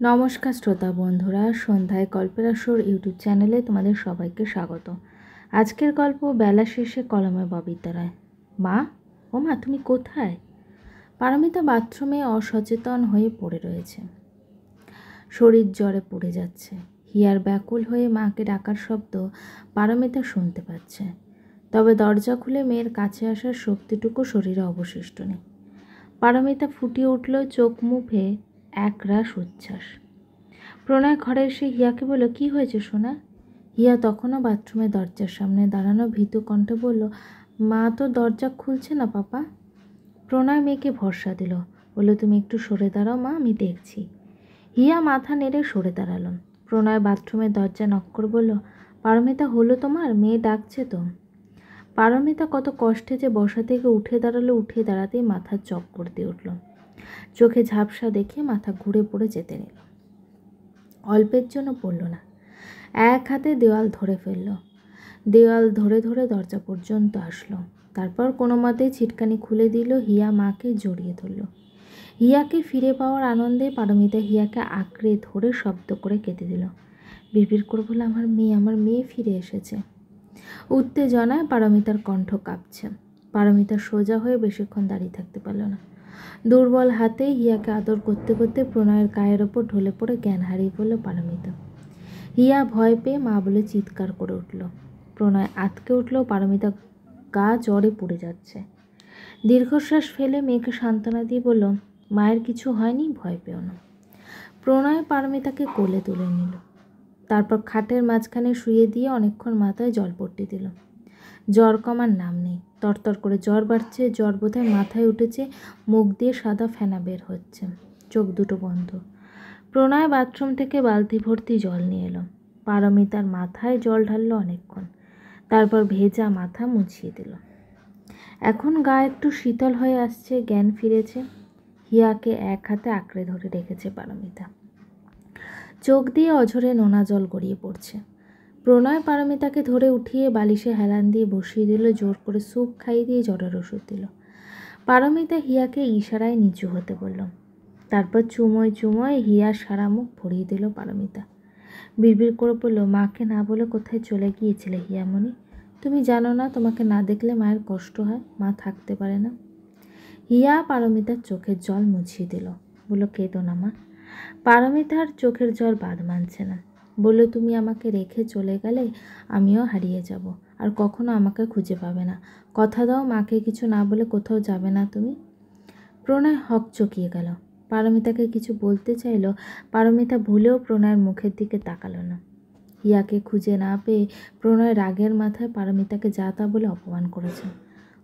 নমস্কার শ্রোতা বন্ধুরা, সন্ধ্যায় গল্পের আসর ইউটিউব চ্যানেলে তোমাদের সবাইকে স্বাগত। আজকের গল্প বেলা শেষে কলমে ববিতা রায়। মা, ও মা, তুমি কোথায়? পারমিতা বাথরুমে অসচেতন হয়ে পড়ে রয়েছে। শরীর জ্বরে পড়ে যাচ্ছে। হিয়ার ব্যাকুল হয়ে মাকে ডাকার শব্দ পারমিতা শুনতে পাচ্ছে, তবে দরজা খুলে মেয়ের কাছে আসার শক্তিটুকু শরীরে অবশিষ্ট নেই। পারমিতা ফুটিয়ে উঠল চোখ মুখে একরাশ উচ্ছ্বাস। প্রণয় ঘরে এসে হিয়াকে বলল, কি হয়েছে সোনা? হিয়া তখনও বাথরুমের দরজার সামনে দাঁড়ানো, ভীতু কণ্ঠে বলল, মা তো দরজা খুলছে না পাপা। প্রণয় মেয়েকে ভরসা দিল, বলল, তুমি একটু সরে দাঁড়াও মা, আমি দেখছি। হিয়া মাথা নেড়ে সরে দাঁড়ালো। প্রণয় বাথরুমের দরজা নক করে বলল, পারমিতা, হলো তোমার? মেয়ে ডাকছে তো। পারমিতা কত কষ্টে যে বসা থেকে উঠে দাঁড়ালো, উঠে দাঁড়াতেই মাথার চক্কর দিয়ে উঠল। চোখে ঝাপসা দেখে মাথা ঘুরে পড়ে যেতে নিল। অল্পের জন্য পড়ল না, এক হাতে দেওয়াল ধরে ফেলল। দেওয়াল ধরে ধরে দরজা পর্যন্ত আসলো। তারপর কোনো মতেই ছিটকানি খুলে দিল। হিয়া মাকে জড়িয়ে ধরল। হিয়াকে ফিরে পাওয়ার আনন্দে পারমিতা হিয়াকে আঁকড়ে ধরে শব্দ করে কেঁদে দিল। বিড়বিড় করে বলল, আমার মেয়ে ফিরে এসেছে। উত্তেজনায় পারমিতার কণ্ঠ কাঁপছে। পারমিতা সোজা হয়ে বেশিক্ষণ দাঁড়িয়ে থাকতে পারল না। দুর্বল হাতে হিয়াকে আদর করতে করতে প্রণয়ের গায়ের ওপর ঢলে পড়ে জ্ঞান হারিয়ে পড়ল পারমিতা। হিয়া ভয় পেয়ে মা বলে চিৎকার করে উঠল। প্রণয় আঁতকে উঠল। পারমিতা গা জ্বরে পুড়ে যাচ্ছে। দীর্ঘশ্বাস ফেলে মেয়েকে সান্ত্বনা দিয়ে বলল, মায়ের কিছু হয়নি, ভয় পেও না। প্রণয় পারমিতাকে কোলে তুলে নিল। তারপর খাটের মাঝখানে শুয়ে দিয়ে অনেকক্ষণ মাথায় জলপট্টি দিল। জ্বর কমার নাম নেই। তরতর করে জ্বর বাড়ছে। জ্বর বোধহয় মাথায় উঠেছে। মুখ দিয়ে সাদা ফেনা বের হচ্ছে। চোখ দুটো বন্ধ। প্রণয় বাথরুম থেকে বালতি ভর্তি জল নিয়ে এলো। পারমিতার মাথায় জল ঢাললো অনেকক্ষণ। তারপর ভেজা মাথা মুছিয়ে দিল। এখন গা একটু শীতল হয়ে আসছে, জ্ঞান ফিরেছে। হিয়াকে এক হাতে আঁকড়ে ধরে রেখেছে পারমিতা। চোখ দিয়ে অঝরে নোনা জল গড়িয়ে পড়ছে। প্রণয় পারমিতাকে ধরে উঠিয়ে বালিশে হেলান দিয়ে বসিয়ে দিল। জোর করে স্যুপ খাইয়ে দিয়ে জ্বরের ওষুধ দিল। পারমিতা হিয়াকে ইশারায় নিচু হতে বলল। তারপর চুমোয় চুমোয় হিয়ার সারা মুখ ভরিয়ে দিল পারমিতা। বিড়বিড় করে বলল, মাকে না বলে কোথায় চলে গিয়েছিলে হিয়ামণি? তুমি জানো না তোমাকে না দেখলে মায়ের কষ্ট হয়, মা থাকতে পারে না। হিয়া পারমিতার চোখের জল মুছিয়ে দিল। বলল, কেঁদো না মা। পারমিতার চোখের জল বাদ মানছে না। বলল, তুমি আমাকে রেখে চলে গেলে আমিও হারিয়ে যাব, আর কখনো আমাকে খুঁজে পাবে না। কথা দাও, মাকে কিছু না বলে কোথাও যাবে না তুমি। প্রণয় হকচকিয়ে গেল। পারমিতাকে কিছু বলতে চাইল। পারমিতা ভুলেও প্রণয়ের মুখের দিকে তাকালো না। হিয়াকে খুঁজে না পেয়ে প্রণয় রাগের মাথায় পারমিতাকে যা তা বলে অপমান করেছে।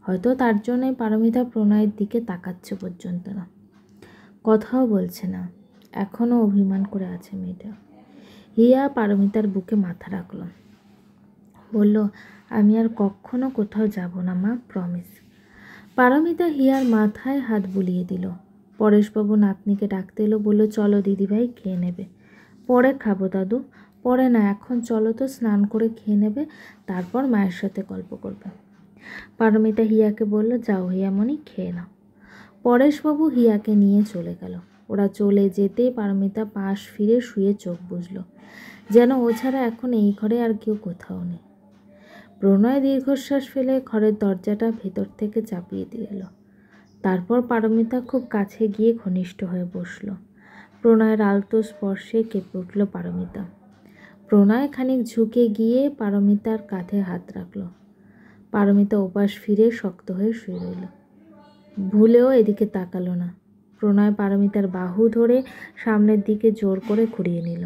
হয়তো তার জন্যই পারমিতা প্রণয়ের দিকে তাকাচ্ছে পর্যন্ত না, কথাও বলছে না। এখনও অভিমান করে আছে মেয়েটা। হিয়া পারমিতার বুকে মাথা রাখল। বলল, আমি আর কখনো কোথাও যাব না মা, প্রমিস। পারমিতা হিয়ার মাথায় হাত বুলিয়ে দিল। পরেশবাবু নাতনিকে ডাকতে এলো। বলল, চলো দিদিভাই, খেয়ে নেবে। পরে খাবো দাদু। পরে না, এখন চলো তো, স্নান করে খেয়ে নেবে, তারপর মায়ের সাথে গল্প করবে। পারমিতা হিয়াকে বলল, যাও হিয়ামণি, খেয়ে নাও। পরেশবাবু হিয়াকে নিয়ে চলে গেল। ওরা চলে যেতে পারমিতা পাশ ফিরে শুয়ে চোখ বুঝল, যেন ও ছাড়া এখন এই ঘরে আর কেউ কোথাও নেই। প্রণয় দীর্ঘশ্বাস ফেলে ঘরের দরজাটা ভেতর থেকে চাপিয়ে দিয়ে এলো। তারপর পারমিতা খুব কাছে গিয়ে ঘনিষ্ঠ হয়ে বসল। প্রণয়ের আলতো স্পর্শে কেঁপে উঠল পারমিতা। প্রণয় খানিক ঝুঁকে গিয়ে পারমিতার কাঁধে হাত রাখল। পারমিতা ওপাশ ফিরে শক্ত হয়ে শুয়ে রইল। ভুলেও এদিকে তাকালো না। প্রণয় পারমিতার বাহু ধরে সামনের দিকে জোর করে ঘুরিয়ে নিল।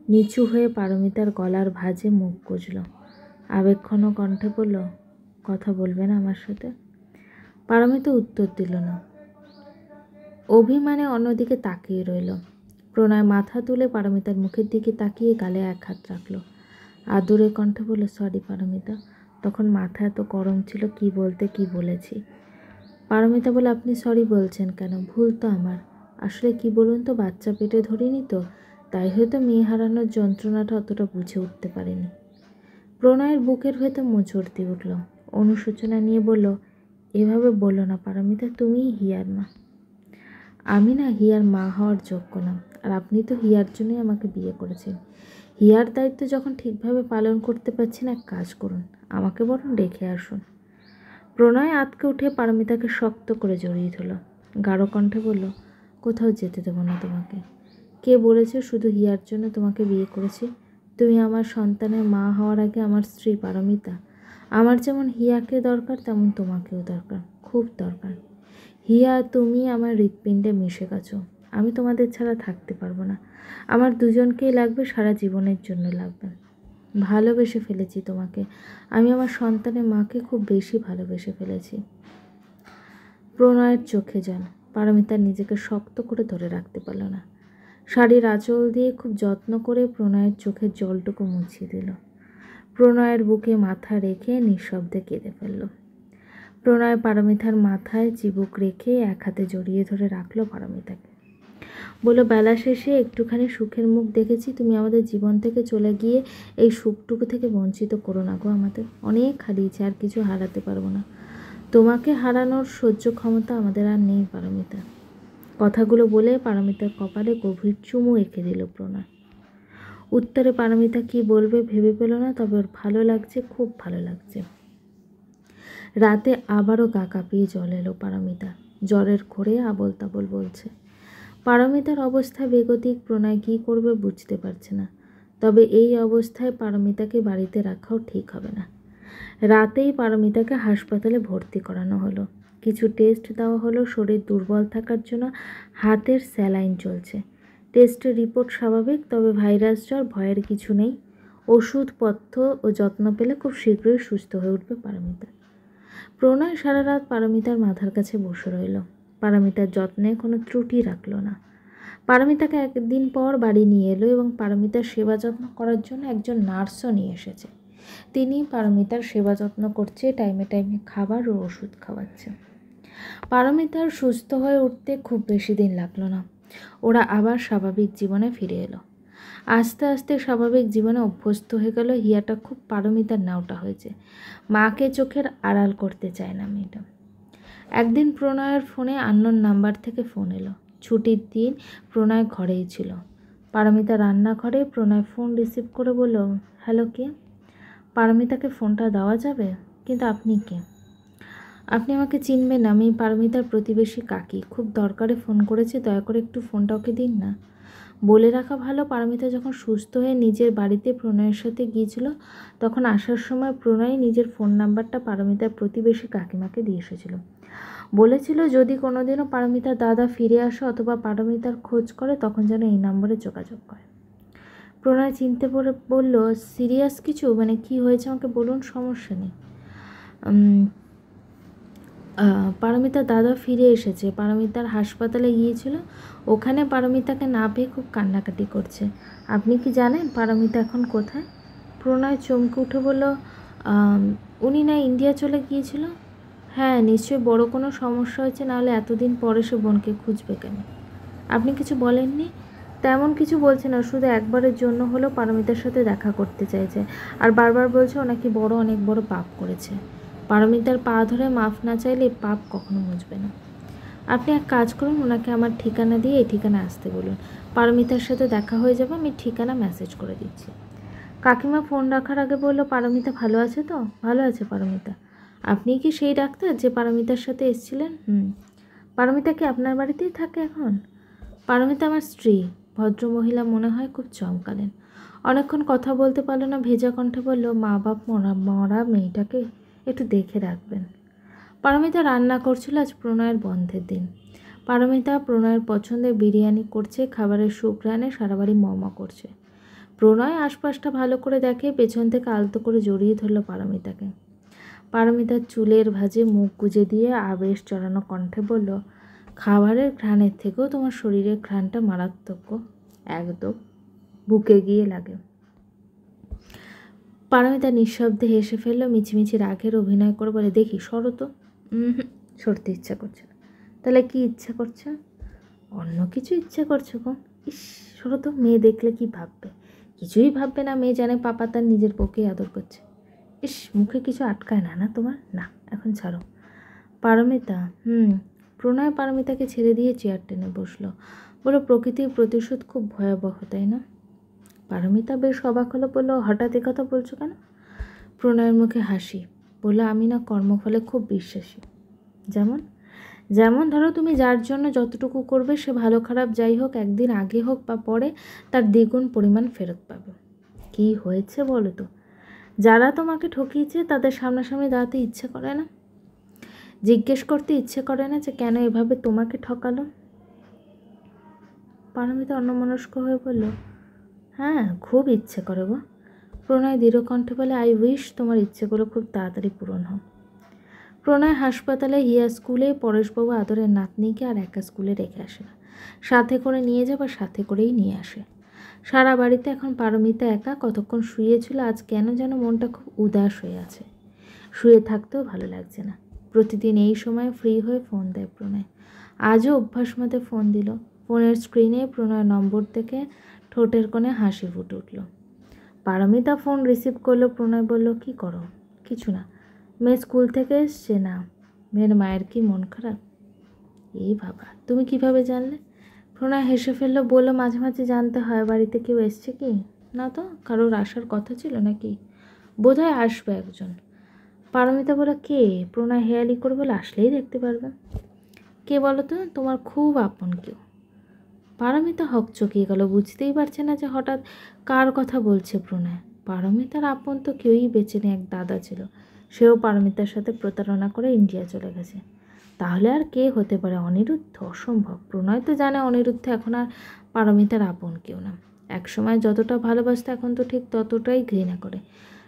নিচু হয়ে পারমিতার গলার ভাঁজে মুখ গুজল। আবেগঘন কণ্ঠে বলল, কথা বলবে না আমার সাথে? পারমিতা উত্তর দিল না। অভিমানে অন্যদিকে তাকিয়ে রইল। প্রণয় মাথা তুলে পারমিতার মুখের দিকে তাকিয়ে গালে এক হাত রাখল। আদুরে কণ্ঠে বলল, সরি পারমিতা, তখন মাথা এত গরম ছিল, কি বলতে কি বলেছি। পারমিতা বলে, আপনি সরি বলছেন কেন? ভুল তো আমার। আসলে কি বলুন তো, বাচ্চা পেটে ধরিনি তো, তাই হয়তো মেয়ে হারানোর যন্ত্রণাটা অতটা বুঝে উঠতে পারিনি। প্রণয়ের বুকের ভেতর মোচড় দিয়ে উঠল। অনুশোচনা নিয়ে বলল, এভাবে বলো না পারমিতা, তুমিই হিয়ার মা। আমি না হিয়ার মা হওয়ার যোগ্য না, আর আপনি তো হিয়ার জন্যই আমাকে বিয়ে করেছেন। হিয়ার দায়িত্ব যখন ঠিকভাবে পালন করতে পারছি না, এক কাজ করুন, আমাকে বরং রেখে আসুন। প্রণয় আঁতকে উঠে পারমিতাকে শক্ত করে জড়িয়ে ধরল। গাঢ় কণ্ঠে বলল, কোথাও যেতে দেবো না তোমাকে। কে বলেছে শুধু হিয়ার জন্য তোমাকে বিয়ে করেছি? তুমি আমার সন্তানের মা হওয়ার আগে আমার স্ত্রী পারমিতা। আমার যেমন হিয়াকে দরকার, তেমন তোমাকেও দরকার, খুব দরকার। হিয়া তুমি আমার হৃৎপিণ্ডে মিশে গেছো। আমি তোমাদের ছাড়া থাকতে পারবো না। আমার দুজনকেই লাগবে, সারা জীবনের জন্য লাগবে। ভালোবেসে ফেলেছি তোমাকে। আমি আমার সন্তানের মাকে খুব বেশি ভালোবেসে ফেলেছি। প্রণয়ের চোখে জল। পারমিতা নিজেকে শক্ত করে ধরে রাখতে পারল না। শাড়ির আঁচল দিয়ে খুব যত্ন করে প্রণয়ের চোখের জলটুকু মুছিয়ে দিল। প্রণয়ের বুকে মাথা রেখে নিঃশব্দে কেঁদে ফেলল। প্রণয় পারমিতার মাথায় চিবুক রেখে এক হাতে জড়িয়ে ধরে রাখলো পারমিতাকে। বলল, বেলা শেষে একটুখানি সুখের মুখ দেখেছি। তুমি আমাদের জীবন থেকে চলে গিয়ে এই সুখটুকু থেকে বঞ্চিত করো না গো। আমাদের অনেক হারিয়েছে, আর কিছু হারাতে পারবো না। তোমাকে হারানোর সহ্য ক্ষমতা আমাদের আর নেই পারমিতা। কথাগুলো বলে পারমিতার কপালে গভীর চুমু এঁকে দিল প্রণয়। উত্তরে পারমিতা কি বলবে ভেবে পেল না, তবে ওর ভালো লাগছে, খুব ভালো লাগছে। রাতে আবারও গা কাঁপিয়ে জল এলো পারমিতা। জ্বরের ঘোরে আবোল তাবোল বলছে। পারমিতার অবস্থা বেগতিক। প্রণয় কী করবে বুঝতে পারছে না। তবে এই অবস্থায় পারমিতাকে বাড়িতে রাখাও ঠিক হবে না। রাতেই পারমিতাকে হাসপাতালে ভর্তি করানো হলো। কিছু টেস্ট দেওয়া হলো। শরীর দুর্বল থাকার জন্য হাতের স্যালাইন চলছে। টেস্টের রিপোর্ট স্বাভাবিক, তবে ভাইরাস জ্বর, ভয়ের কিছু নেই। ওষুধপত্র ও যত্ন পেলে খুব শীঘ্রই সুস্থ হয়ে উঠবে পারমিতা। প্রণয় সারা রাত পারমিতার মাথার কাছে বসে রইল। পারমিতার যত্নে কোনো ত্রুটি রাখল না। পারমিতাকে একদিন পর বাড়ি নিয়ে এলো এবং পারমিতার সেবা যত্ন করার জন্য একজন নার্সও নিয়ে এসেছে। তিনি পারমিতার সেবা যত্ন করছে, টাইমে টাইমে খাবার ও ওষুধ খাওয়াচ্ছে। পারমিতার সুস্থ হয়ে উঠতে খুব বেশি দিন লাগলো না। ওরা আবার স্বাভাবিক জীবনে ফিরে এলো। আস্তে আস্তে স্বাভাবিক জীবনে অভ্যস্ত হয়ে গেল। হিয়াটা খুব পারমিতার নাওটা হয়েছে। মাকে চোখের আড়াল করতে চায় না মেয়েটা। একদিন প্রণয়ের ফোনে আননোন নাম্বার থেকে ফোন এলো। ছুটির দিন, প্রণয় ঘরেই ছিল। পারমিতা রান্নাঘরে। প্রণয় ফোন রিসিভ করে বলল, হ্যালো, কে? পারমিতাকে ফোনটা দেওয়া যাবে? কিন্তু আপনি কে? আপনি আমাকে চিনবেন না, আমি পারমিতার প্রতিবেশী কাকি। খুব দরকারে ফোন করেছে, দয়া করে একটু ফোনটা ওকে দিন না। বলে রাখা ভালো, পারমিতা যখন সুস্থ হয়ে নিজের বাড়িতে প্রণয়ের সাথে গিয়েছিল, তখন আসার সময় প্রণয় নিজের ফোন নাম্বারটা পারমিতার প্রতিবেশী কাকিমাকে দিয়ে এসেছিল। বলেছিল যদি কোনোদিনও পারমিতার দাদা ফিরে আসে অথবা পারমিতার খোঁজ করে, তখন যেন এই নম্বরে যোগাযোগ করে। প্রণয় চিনতে পড়ে বলল, সিরিয়াস কিছু? মানে কি হয়েছে আমাকে বলুন, সমস্যা নেই। পারমিতার দাদা ফিরে এসেছে। পারমিতার হাসপাতালে গিয়েছিল, ওখানে পারমিতাকে না পেয়ে খুব কান্নাকাটি করছে। আপনি কি জানেন পারমিতা এখন কোথায়? প্রণয় চমকে উঠে বলল, উনি না ইন্ডিয়া চলে গিয়েছিল। হ্যাঁ, নিশ্চয়ই বড় কোনো সমস্যা হয়েছে, নাহলে এতদিন পরে সে বোনকে খুঁজবে কেন? আপনি কিছু বলেননি? তেমন কিছু বলছে না, শুধু একবারের জন্য হলেও পারমিতার সাথে দেখা করতে চাইছে, আর বারবার বলছে ও নাকি অনেক বড় পাপ করেছে। পারমিতার পা ধরে মাফ না চাইলে পাপ কখনো মুছবে না। আপনি এক কাজ করুন, ওনাকে আমার ঠিকানা দিয়ে এই ঠিকানা আসতে বলুন। পারমিতার সাথে দেখা হয়ে যাবে, আমি ঠিকানা মেসেজ করে দিচ্ছি। কাকিমা ফোন রাখার আগে বলল, পারমিতা ভালো আছে তো? ভালো আছে পারমিতা। আপনি কি সেই ডাক্তার যে পারমিতার সাথে এসেছিলেন? পারমিতা কি আপনার বাড়িতেই থাকে এখন? পারমিতা আমার স্ত্রী। ভদ্রমহিলা মনে হয় খুব চমকালেন। অনেকক্ষণ কথা বলতে পারল না, ভেজা কণ্ঠে বলল, মা বাপ মরা মেয়েটাকে একটু দেখে রাখবেন। পারমিতা রান্না করছিল। আজ প্রণয়ের বন্ধের দিন। পারমিতা প্রণয়ের পছন্দের বিরিয়ানি করছে। খাবারের সুঘ্রাণে সারা বাড়ি মমা করছে। প্রণয় আশপাশটা ভালো করে দেখে, পেছন থেকে আলতো করে জড়িয়ে ধরল পারমিতাকে। পারমিতার চুলের ভাঁজে মুখ গুজে দিয়ে আবেশ চড়ানো কণ্ঠে বলল, খাবারের ঘ্রাণের থেকেও তোমার শরীরের ঘ্রাণটা মারাত্মক, একদম বুকে গিয়ে লাগে। পারমিতা নিঃশব্দে হেসে ফেলল। মিছিমিছি রাগের অভিনয় করে বলে, দেখি সরো তো। সরতে ইচ্ছা করছে না। তাহলে কি ইচ্ছা করছে? অন্য কিছু ইচ্ছে করছে গো। ইস, সরো তো, মেয়ে দেখলে কি ভাববে? কিছুই ভাববে না, মেয়ে জানে পাপা তার নিজের বউকেই আদর করছে। ইস, মুখে কিছু আটকায় না না তোমার? না, এখন ছাড়ো। পারমিতা, প্রণয় পারমিতাকে ছেড়ে দিয়ে চেয়ার টেনে বসলো। বলল, প্রকৃতির প্রতিশোধ খুব ভয়াবহ, তাই না? পারমিতা বেশ অবাক হলো, বলল, হঠাৎ কথা বলছো কেন? প্রণয়ের মুখে হাসি। বলল, আমি না কর্মফলে খুব বিশ্বাসী। যেমন? যেমন ধরো, তুমি যার জন্য যতটুকু করবে সে ভালো খারাপ যাই হোক, একদিন আগে হোক বা পরে তার দ্বিগুণ পরিমাণ ফেরত পাবে। কি হয়েছে বলো তো? যারা তোমাকে ঠকিয়েছে তাদের সামনাসামনি দাঁড়াতে ইচ্ছে করে না? জিজ্ঞেস করতে ইচ্ছে করে না যে কেন এভাবে তোমাকে ঠকালো? পারমিতা অন্যমনস্ক হয়ে বলল, হ্যাঁ, খুব ইচ্ছে করে গো। প্রণয় দৃঢ় কণ্ঠে বলে, আই উইশ তোমার ইচ্ছেগুলো খুব তাড়াতাড়ি পূরণ হোক। প্রণয় হাসপাতালে হিয়া স্কুলে পরেশবাবু আদরের নাতনিকে আর একা স্কুলে রেখে আসে না, সাথে করে নিয়ে যায় বা সাথে করেই নিয়ে আসে। সারা বাড়িতে এখন পারমিতা একা। কতক্ষণ শুয়েছিল, আজ কেন যেন মনটা খুব উদাস হয়ে আছে। শুয়ে থাকতেও ভালো লাগছে না। প্রতিদিন এই সময় ফ্রি হয়ে ফোন দেয় প্রণয়। আজও অভ্যাস মতো ফোন দিল। ফোনের স্ক্রিনে প্রণয় নম্বর থেকে ঠোঁটের কোণে হাসি ফুটে উঠল। পারমিতা ফোন রিসিভ করলো। প্রণয় বলল, কি করো? কিছু না, মেয়ে স্কুল থেকে এসছে না। মেয়ের মায়ের কি মন খারাপ? এই বাবা, তুমি কিভাবে জানলে? প্রণয় হেসে ফেললো, বললো, মাঝে মাঝে জানতে হয়। বাড়িতে কেউ এসছে কি? না তো, কারোর আসার কথা ছিল নাকি? বোধহয় আসবে একজন। পারমিতা বলে, কে? প্রণয় হেয়ালি করে বলে, আসলেই দেখতে পারবেন। কে বলো তো? তোমার খুব আপন কেউ। পারমিতা হকচকিয়ে গেল, বুঝতেই পারছে না যে হঠাৎ কার কথা বলছে প্রণয়। পারমিতার আপন তো কেউই বেঁচে নেই। এক দাদা ছিল, সেও পারমিতার সাথে প্রতারণা করে ইন্ডিয়া চলে গেছে। তাহলে আর কে হতে পারে? অনিরুদ্ধ? অসম্ভব। প্রণয় তো জানে অনিরুদ্ধ এখন আর পারমিতার আপন কেউ না। একসময় যতটা ভালোবাসতো এখন তো ঠিক ততটাই ঘৃণা করে।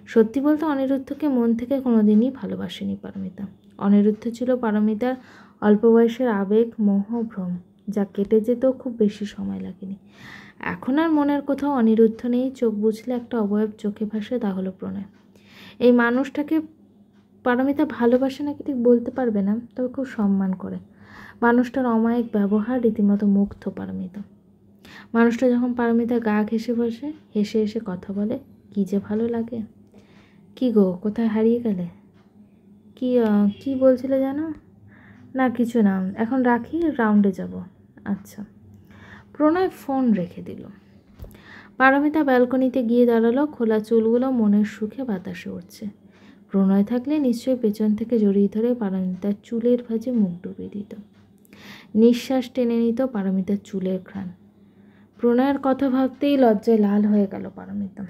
সত্যি বলতে অনিরুদ্ধকে মন থেকে কোনোদিনই ভালোবাসেনি পারমিতা। অনিরুদ্ধ ছিল পারমিতার অল্প বয়সের আবেগ, মোহ, ভ্রম, যা কেটে যেতেও খুব বেশি সময় লাগেনি। এখন আর মনের কোথাও অনিরুদ্ধ নেই। চোখ বুঝলে একটা অবয়ব চোখে ভাসে, তা হলো প্রণয়। এই মানুষটাকে পারমিতা ভালোবাসে নাকি ঠিক বলতে পারবে না, তবে খুব সম্মান করে। মানুষটার অমায়িক ব্যবহার রীতিমতো মুগ্ধ পারমিতা। মানুষটা যখন পারমিতা গা ঘেঁষে বসে, হেসে হেসে কথা বলে, কী যে ভালো লাগে। কি গো, কোথায় হারিয়ে গেলে? কি বলছিলে জানো? না, কিছু না, এখন রাখি, রাউন্ডে যাব। আচ্ছা। প্রণয় ফোন রেখে দিল। পারমিতা ব্যালকনিতে গিয়ে দাঁড়ালো। খোলা চুলগুলো মনের সুখে বাতাসে উঠছে। প্রণয় থাকলে নিশ্চয়ই পেছন থেকে জড়িয়ে ধরে পারমিতার চুলের ভাঁজে মুখ ডুবিয়ে দিত। নিঃশ্বাস টেনে নিত পারমিতার চুলের ঘ্রাণ। প্রণয়ের কথা ভাবতেই লজ্জায় লাল হয়ে গেল পারমিতা।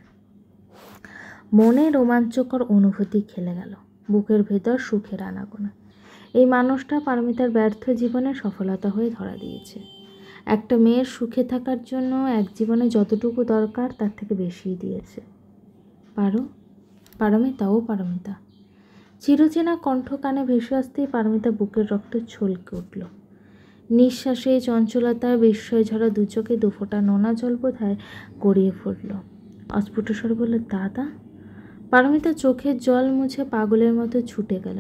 মনে রোমাঞ্চকর অনুভূতি খেলে গেল, বুকের ভেতর সুখের আনাগোনা। এই মানুষটা পারমিতার ব্যর্থ জীবনে সফলতা হয়ে ধরা দিয়েছে। একটা মেয়ের সুখে থাকার জন্য এক জীবনে যতটুকু দরকার তার থেকে বেশিই দিয়েছে। পারমিতা। চিরচেনা কণ্ঠ কানে ভেসে আসতেই পারমিতা বুকের রক্ত ছলকে উঠল। নিঃশ্বাসে চঞ্চলতা, বিস্ময় ঝরা দু চোখে দুফোঁটা নোনা জল বোধহয় গড়িয়ে ফুটল। অস্ফুট স্বরে বলল, দাদা। পারমিতা চোখের জল মুছে পাগলের মতো ছুটে গেল।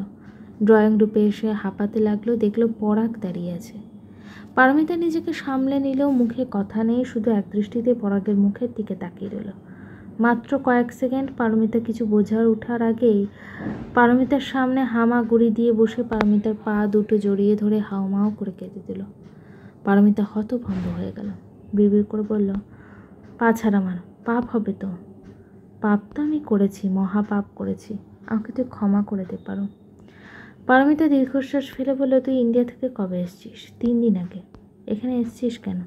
ড্রয়িং রুমে এসে হাঁপাতে লাগলো। দেখলো পরাগ দাঁড়িয়ে আছে। পারমিতা নিজেকে সামলে নিলেও মুখে কথা নেই, শুধু একদৃষ্টিতে পরাগের মুখের দিকে তাকিয়ে রইল। মাত্র কয়েক সেকেন্ড। পারমিতা কিছু বোঝার ওঠার আগেই পারমিতার সামনে হামাগুড়ি দিয়ে বসে পারমিতার পা দুটো জড়িয়ে ধরে হাউমাউ করে কেঁদে দিল। পারমিতা হতভম্ব হয়ে গেল। বিড়বিড় করে বলল, পা ছাড়া মার, পাপ হবে তো। পাপ তো আমি করেছি, মহাপাপ করেছি, আমাকে তুই ক্ষমা করে দে পারো। পারমিতা দীর্ঘশ্বাস ফেলে বলল, তুই ইন্ডিয়া থেকে কবে এসছিস? 3 দিন আগে। এখানে এসছিস কেন?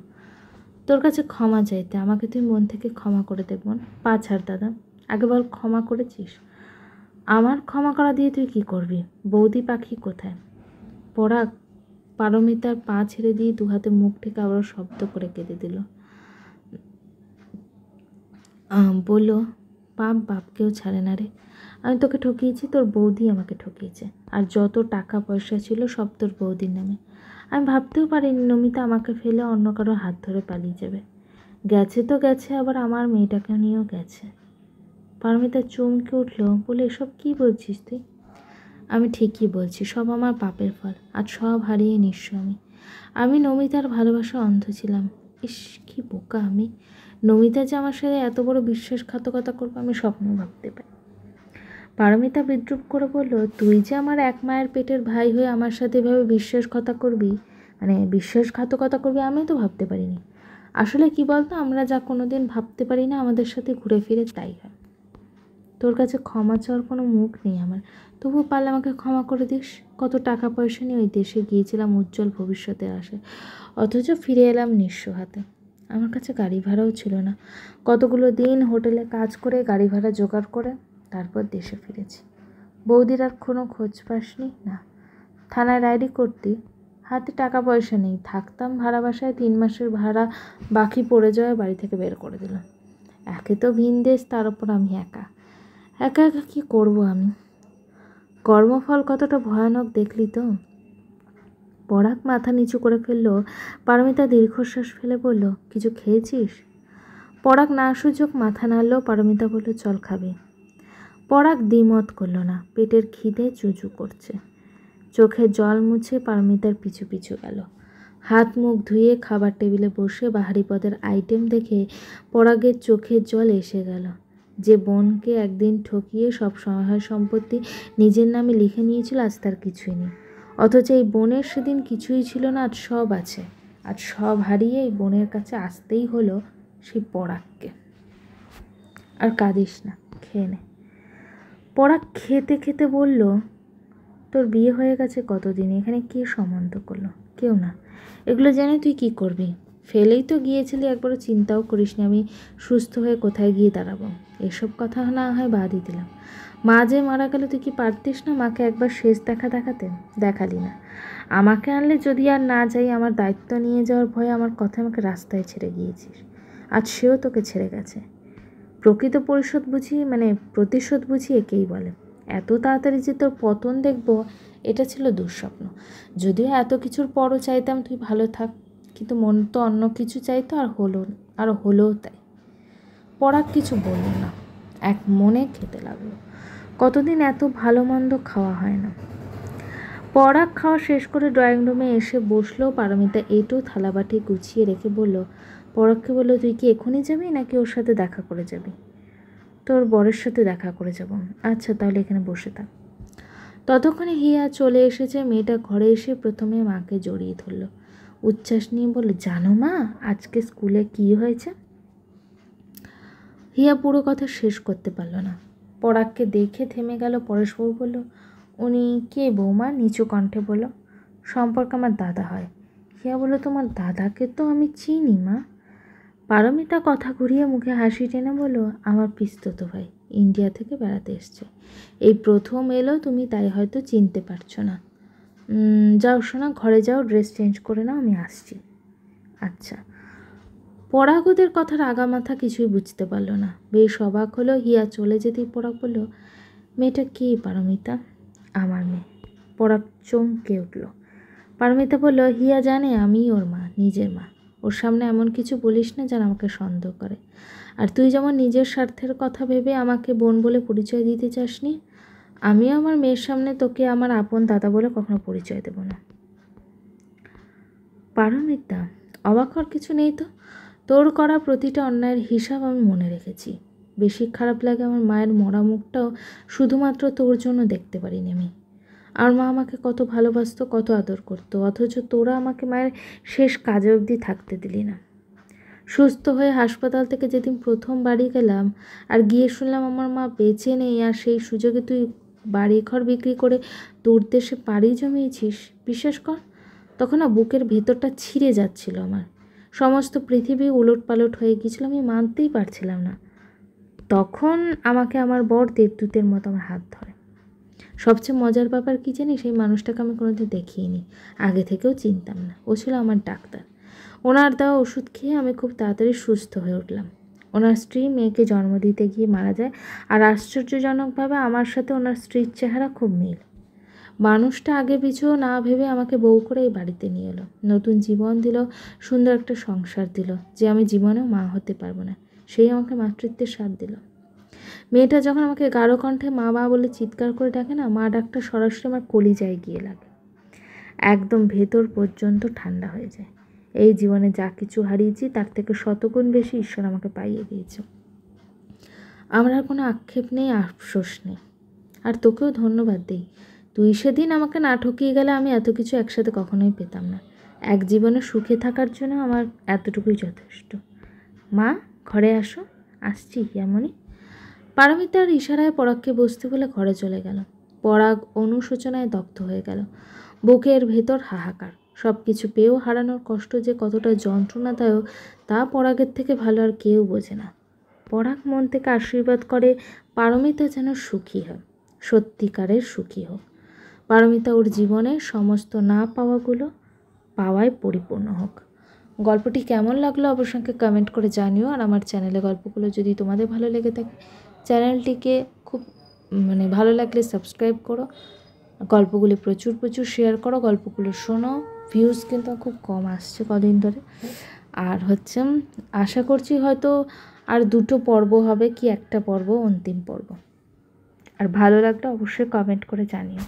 তোর কাছে ক্ষমা চাইতে। আমাকে তুই মন থেকে ক্ষমা করে দে বোন। পা ছাড় দাদা। আগে বল, ক্ষমা করেছিস? আমার ক্ষমা করা দিয়ে তুই কি করবি? বৌদি পাখি কোথায়? পরাগ পারমিতার পা ছেড়ে দিয়ে দু হাতে মুখ থেকে আবার শব্দ করে কেঁদে দিল। বলল, পাপ বাপকেও ছাড়ে না রে। আমি তোকে ঠকিয়েছি, তোর বৌদি আমাকে ঠকিয়েছে। আর যত টাকা পয়সা ছিল সব তোর বৌদির নামে। আমি ভাবতেও পারিনি নমিতা আমাকে ফেলে অন্য কারো হাত ধরে পালিয়ে যাবে। গেছে তো গেছে, আবার আমার মেয়েটাকে নিয়েও গেছে। পারমিতা চমকে উঠল, বলে, এসব কি বলছিস তুই? আমি ঠিকই বলছি, সব আমার পাপের ফল। আজ সব হারিয়ে নিঃস্ব আমি নমিতার ভালোবাসা অন্ধ ছিলাম। ইস, কি বোকা আমি। নমিতা যে আমার সাথে এত বড় বিশ্বাসঘাতকতা করবে আমি স্বপ্নেও ভাবতে পারি। পারমিতা বিদ্রুপ করে বলল, তুই যে আমার এক মায়ের পেটের ভাই হয়ে আমার সাথে এভাবে বিশ্বাসঘাতকতা করবি আমি তো ভাবতে পারিনি। আসলে কি বলতো, আমরা যা কোনোদিন ভাবতে পারি না আমাদের সাথে ঘুরে ফিরে তাই হয়। তোর কাছে ক্ষমা চাওয়ার কোনো মুখ নেই আমার, তবু পারলে আমাকে ক্ষমা করে দিস। কত টাকা পয়সা নিয়ে ওই দেশে গিয়েছিলাম উজ্জ্বল ভবিষ্যতের আশায়, অথচ ফিরে এলাম নিঃস্ব হাতে। আমার কাছে গাড়ি ভাড়াও ছিল না। কতগুলো দিন হোটেলে কাজ করে গাড়ি ভাড়া জোগাড় করে তারপর দেশে ফিরেছি। বৌদির আর কোনো খোঁজ পাসনি? না। থানায় ডায়েরি করতি, হাতে টাকা পয়সা নেই, থাকতাম ভাড়া বাসায়, 3 মাসের ভাড়া বাকি পড়ে যাওয়ায় বাড়ি থেকে বের করে দিল। একে তো ভিন দেশ, তার উপর আমি একা একা একা কী করবো আমি? কর্মফল কতটা ভয়ানক দেখলি তো। পরাগ মাথা নিচু করে ফেললো। পারমিতা দীর্ঘশ্বাস ফেলে বলল, কিছু খেয়েছিস? পরাগ না সুযোগ মাথা নাড়ল। পারমিতা বলল, চল খাবে। পরাগ দ্বিমত করল না, পেটের খিদে চুচু করছে। চোখে জল মুছে পারমিতার পিছু পিছু গেল। হাত মুখ ধুয়ে খাবার টেবিলে বসে বাহারি পদের আইটেম দেখে পরাগের চোখের জল এসে গেল। যে বোনকে একদিন ঠকিয়ে সব সহায় সম্পত্তি নিজের নামে লিখে নিয়েছিল, আজ তার কিছুই নেই। অথচ এই বোনের সেদিন কিছুই ছিল না, আজ সব আছে। আজ সব হারিয়ে এই বোনের কাছে আসতেই হলো সেই পরাগকে। আর কাঁদিস না, খেয়ে নে। পরাগ খেতে খেতে বলল, তোর বিয়ে হয়ে গেছে কতদিন, এখানে কে সম্বন্ধ করলো? কেউ না। এগুলো জেনে তুই কি করবি? ফেলেই তো গিয়েছিলি, একবারও চিন্তাও করিসনি আমি সুস্থ হয়ে কোথায় গিয়ে দাঁড়াবো। এসব কথা না হয় বাদই দিলাম। মা যে মারা গেল, তুই কি পারতিস না মাকে একবার শেষ দেখাতে? দেখালি না। আমাকে আনলে যদি আর না যাই, আমার দায়িত্ব নিয়ে যাওয়ার ভয়ে আমার কথা আমাকে রাস্তায় ছেড়ে গিয়েছিস। আজ সেও তোকে ছেড়ে গেছে। প্রকৃত প্রতিশোধ বুঝি একেই বলে। এত তাড়াতাড়ি যে তোর পতন দেখব, এটা ছিল দুঃস্বপ্ন। যদিও এত কিছুর পরও চাইতাম তুই ভালো থাক, কিন্তু মন তো অন্য কিছু চাইতো, আর হলোও তাই। পরাগ কিছু বলল না, এক মনে খেতে লাগলো। কতদিন এত ভালো মন্দ খাওয়া হয় না। পরাগ খাওয়া শেষ করে ড্রয়িং রুমে এসে বসলো। পারমিতা এঁটো থালাবাটি গুছিয়ে রেখে বলল, পরাগকে বলল, তুই কি এখনই যাবি নাকি ওর সাথে দেখা করে যাবি? তোর বরের সাথে দেখা করে যাব। আচ্ছা, তাহলে এখানে বসে থাক। ততক্ষণে হিয়া চলে এসেছে। মেয়েটা ঘরে এসে প্রথমে মাকে জড়িয়ে ধরল। উচ্ছ্বাস নিয়ে বলল, জানো মা, আজকে স্কুলে কি হয়েছে? হিয়া পুরো কথা শেষ করতে পারল না। পরাগকে দেখে থেমে গেল। পরেশবাবু বলল, উনি কে বৌমা? নিচু কণ্ঠে বলল, সম্পর্ক আমার দাদা হয়। হিয়া বলল, তোমার দাদাকে তো আমি চিনি মা। পারমিতা কথা ঘুরিয়ে মুখে হাসি টেনে বলল, আমার পিস্তত ভাই, ইন্ডিয়া থেকে বেড়াতে এসছে, এই প্রথম এলো, তুমি তাই হয়তো চিনতে পারছো না। যাও শোনা, ঘরে যাও, ড্রেস চেঞ্জ করে নাও, আমি আসছি। আচ্ছা। পরাগ ওদের কথার আগামাথা কিছুই বুঝতে পারল না, বেশ অবাক হলো। হিয়া চলে যেতেই পরাগ বলল, মেয়েটা কে পারমিতা? আমার মেয়ে। পরাগ চমকে উঠল। পারমিতা বলল, হিয়া জানে আমি ওর মা, নিজের মা। ওর সামনে এমন কিছু বলিস না যেন আমাকে সন্দেহ করে। আর তুই যেমন নিজের স্বার্থের কথা ভেবে আমাকে বোন বলে পরিচয় দিতে চাসনি, আমিও আমার মেয়ের সামনে তোকে আমার আপন দাদা বলে কখনো পরিচয় দেব না। পারমিতা, অবাক হওয়ার কিছু নেই তো। তোর করা প্রতিটা অন্যায়ের হিসাব আমি মনে রেখেছি। বেশি খারাপ লাগে আমার মায়ের মরা মুখটাও শুধুমাত্র তোর জন্য দেখতে পারিনি আমি। আর মা আমাকে কত ভালোবাসতো, কত আদর করতো, অথচ তোরা আমাকে মায়ের শেষ কাজে অবধি থাকতে দিলি না। সুস্থ হয়ে হাসপাতাল থেকে যেদিন প্রথম বাড়ি গেলাম আর গিয়ে শুনলাম আমার মা বেঁচে নেই, আর সেই সুযোগে তুই বাড়ি ঘর বিক্রি করে দূর দেশে পাড়ি জমিয়েছিস, বিশ্বাস কর, তখন না বুকের ভেতরটা ছিঁড়ে যাচ্ছিল আমার। সমস্ত পৃথিবী উলটপালট হয়ে গিয়েছিল, আমি মানতেই পারছিলাম না। তখন আমাকে আমার বর দেবদূতের মতো আমার হাত ধরে। সবচেয়ে মজার ব্যাপার কী জানি, সেই মানুষটাকে আমি কোনোদিন দেখিনি, আগে থেকেও চিনতাম না। ও ছিল আমার ডাক্তার। ওনার দেওয়া ওষুধ খেয়ে আমি খুব তাড়াতাড়ি সুস্থ হয়ে উঠলাম। ওনার স্ত্রী মেয়েকে জন্ম দিতে গিয়ে মারা যায়, আর আশ্চর্যজনকভাবে আমার সাথে ওনার স্ত্রীর চেহারা খুব মিল। মানুষটা আগে পিছু না ভেবে আমাকে বউ করে এই বাড়িতে নিয়ে এলো, নতুন জীবন দিল, সুন্দর একটা সংসার দিল, যে আমি জীবনেও মা হতে পারবো না, সেই আমাকে মাতৃত্বের স্বাদ দিল। মেয়েটা যখন আমাকে গাঢ় কণ্ঠে মা মা বলে চিৎকার করে ডাকে না, মা ডাকটা সরাসরি আমার কলিজায় গিয়ে লাগে, একদম ভেতর পর্যন্ত ঠান্ডা হয়ে যায়। এই জীবনে যা কিছু হারিয়েছি তার থেকে শতগুণ বেশি ঈশ্বর আমাকে পাইয়ে দিয়েছে। আমার আর কোনো আক্ষেপ নেই, আফসোস নেই। আর তোকেও ধন্যবাদ দিই, তুই সেদিন আমাকে না ঠকিয়ে গেলে আমি এত কিছু একসাথে কখনোই পেতাম না। এক জীবনে সুখে থাকার জন্য আমার এতটুকুই যথেষ্ট। মা, ঘরে আসো। আসছি এমনই। পারমিতার ইশারায় পরাগকে বসতে বলে ঘরে চলে গেল। পরাগ অনুশোচনায় দগ্ধ হয়ে গেল। বুকের ভেতর হাহাকার। সব কিছু পেয়েও হারানোর কষ্ট যে কতটা যন্ত্রণাদায়ক তা পরাগের থেকে ভালো আর কেউ বোঝে না। পরাগ মন থেকে আশীর্বাদ করে পারমিতা যেন সুখী হয়, সত্যিকারের সুখী হোক। পারমিতা ওর জীবনের সমস্ত না পাওয়াগুলো পাওয়ায় পরিপূর্ণ হোক। গল্পটি কেমন লাগলো অবশ্যই কমেন্ট করে জানিও। আর আমার চ্যানেলে গল্পগুলো যদি তোমাদের ভালো লেগে থাকে, চ্যানেলটিকে খুব ভালো লাগলে সাবস্ক্রাইব করো, গল্পগুলি প্রচুর প্রচুর শেয়ার করো, গল্পগুলো শোনো। ভিউজ কিন্তু খুব কম আসছে কদিন ধরে। আর আশা করছি হয়তো আর 2টো পর্ব হবে কি একটা পর্ব, অন্তিম পর্ব। আর ভালো লাগলে অবশ্যই কমেন্ট করে জানিও।